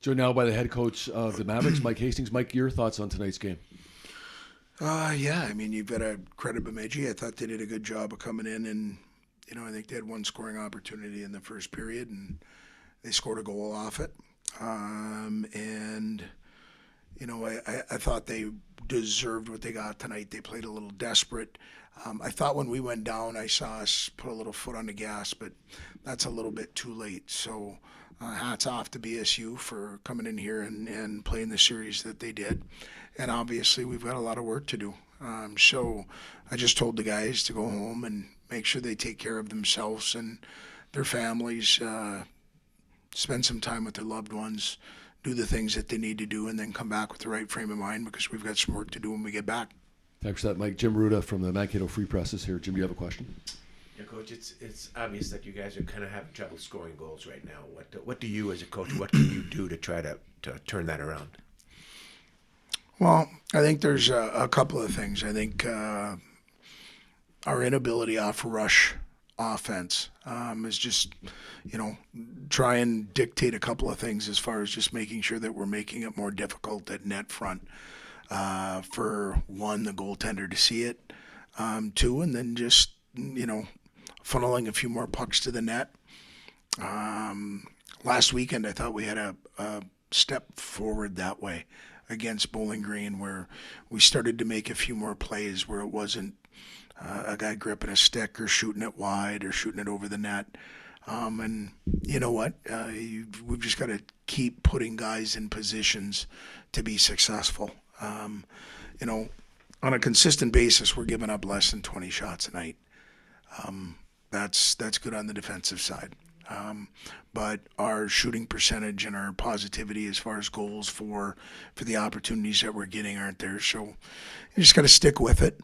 Joined now by the head coach of the Mavericks, Mike Hastings. Mike, your thoughts on tonight's game? Yeah, I mean, you've got to credit Bemidji. I thought they did a good job of coming in, and I think they had one scoring opportunity in the first period, and they scored a goal off it. And I thought they deserved what they got tonight. They played a little desperate. I thought when we went down, I saw us put a little foot on the gas, but that's a little bit too late. So hats off to BSU for coming in here and playing the series that they did. And obviously, we've got a lot of work to do. So I just told the guys to go home and make sure they take care of themselves and their families, spend some time with their loved ones, do the things that they need to do, and then come back with the right frame of mind because we've got some work to do when we get back. Thanks for that, Mike. Jim Ruda from the Mankato Free Press is here. Jim, do you have a question? Yeah, Coach, it's obvious that you guys are kind of having trouble scoring goals right now. What do you, as a coach, what can you do to try to turn that around? Well, I think there's a couple of things. I think our inability off rush offense is just, try and dictate a couple of things as far as just making sure that we're making it more difficult at net front. For one, the goaltender to see it. Two, and then just, funneling a few more pucks to the net. Last weekend, I thought we had a step forward that way against Bowling Green, where we started to make a few more plays where it wasn't a guy gripping a stick or shooting it wide or shooting it over the net. And you know what? We've just got to keep putting guys in positions to be successful. On a consistent basis, we're giving up less than 20 shots a night. That's good on the defensive side. But our shooting percentage and our positivity as far as goals for the opportunities that we're getting aren't there. So you just got to stick with it,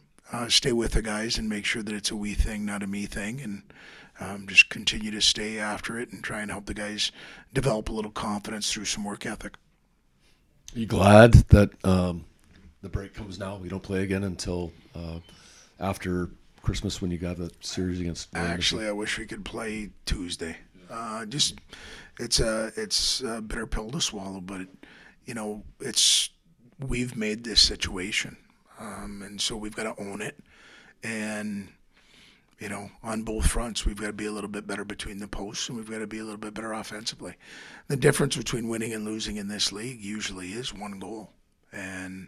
stay with the guys, and make sure that it's a we thing, not a me thing, and just continue to stay after it and try and help the guys develop a little confidence through some work ethic. Are you glad that the break comes now? We don't play again until after Christmas when you got the series against. Actually, I wish we could play Tuesday. It's a bitter pill to swallow, but we've made this situation, and so we've got to own it. And on both fronts, we've got to be a little bit better between the posts, and we've got to be a little bit better offensively. The difference between winning and losing in this league usually is one goal, and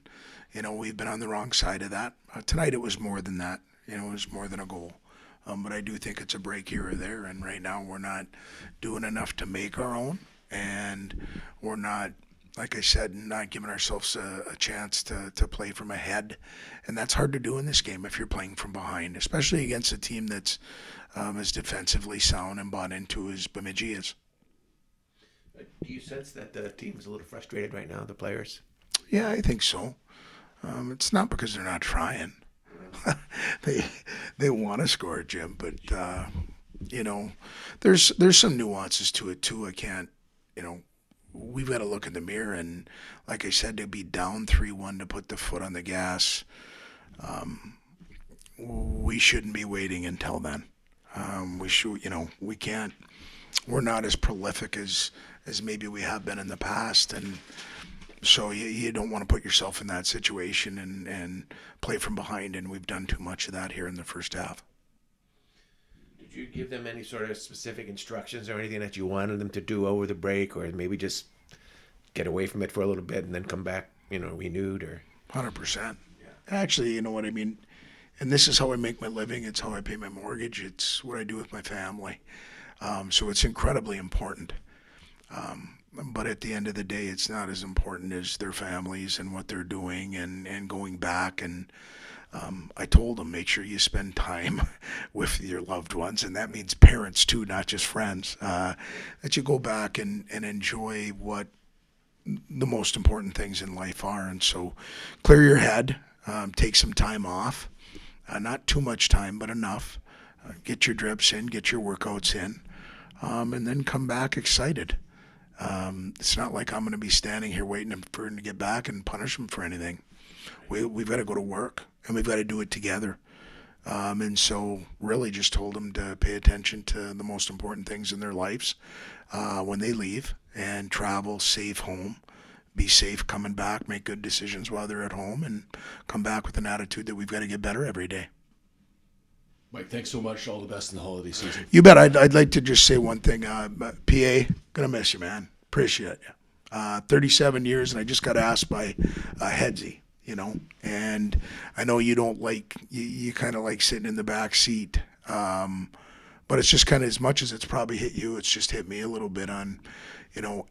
we've been on the wrong side of that. Tonight it was more than that. It was more than a goal. But I do think it's a break here or there, and right now we're not doing enough to make our own, and we're not, like I said, not giving ourselves a chance to play from ahead, and that's hard to do in this game if you're playing from behind, especially against a team that's as defensively sound and bought into as Bemidji is. Do you sense that the team's a little frustrated right now, the players? Yeah, I think so. It's not because they're not trying. They want to score, Jim, but there's some nuances to it too. I can't, we've got to look in the mirror, and like I said, to be down 3-1 to put the foot on the gas, we shouldn't be waiting until then. We can't. We're not as prolific as maybe we have been in the past, and so you don't want to put yourself in that situation and play from behind, and we've done too much of that here in the first half. Did you give them any sort of specific instructions or anything that you wanted them to do over the break, or maybe just get away from it for a little bit and then come back, renewed? Or 100%. Yeah. Actually, you know what I mean? And this is how I make my living. It's how I pay my mortgage. It's what I do with my family. So it's incredibly important. But at the end of the day, it's not as important as their families and what they're doing and going back. And I told them, make sure you spend time with your loved ones. And that means parents too, not just friends. That you go back and enjoy what the most important things in life are. And so clear your head, take some time off. Not too much time, but enough. Get your drips in, get your workouts in, and then come back excited. It's not like I'm going to be standing here waiting for him to get back and punish him for anything. We've got to go to work, and we've got to do it together. And so really just told them to pay attention to the most important things in their lives when they leave, and travel safe home. Be safe coming back, make good decisions while they're at home, and come back with an attitude that we've got to get better every day. Mike, thanks so much. All the best in the holiday season. You bet. I'd like to just say one thing. PA, gonna miss you, man. Appreciate you. 37 years, and I just got asked by Headsy, and I know you don't like, you kind of like sitting in the back seat. But it's just kind of, as much as it's probably hit you, it's just hit me a little bit on,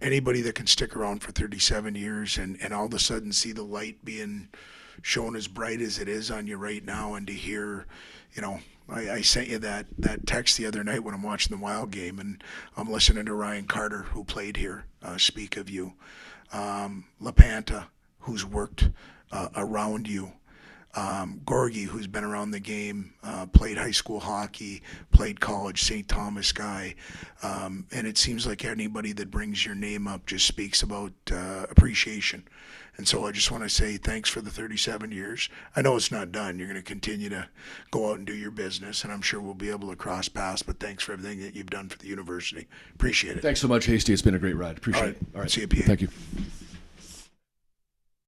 anybody that can stick around for 37 years and all of a sudden see the light being shown as bright as it is on you right now, and to hear, I sent you that text the other night when I'm watching the Wild game, and I'm listening to Ryan Carter, who played here, speak of you. LaPanta, who's worked around you. Gorgie, who's been around the game, played high school hockey, played college, St. Thomas guy. And it seems like anybody that brings your name up just speaks about appreciation. And so I just want to say thanks for the 37 years. I know it's not done. You're going to continue to go out and do your business, and I'm sure we'll be able to cross paths, but thanks for everything that you've done for the university. Appreciate it. Thanks so much, Hasty. It's been a great ride. Appreciate it. All right. See you, PA. Thank you.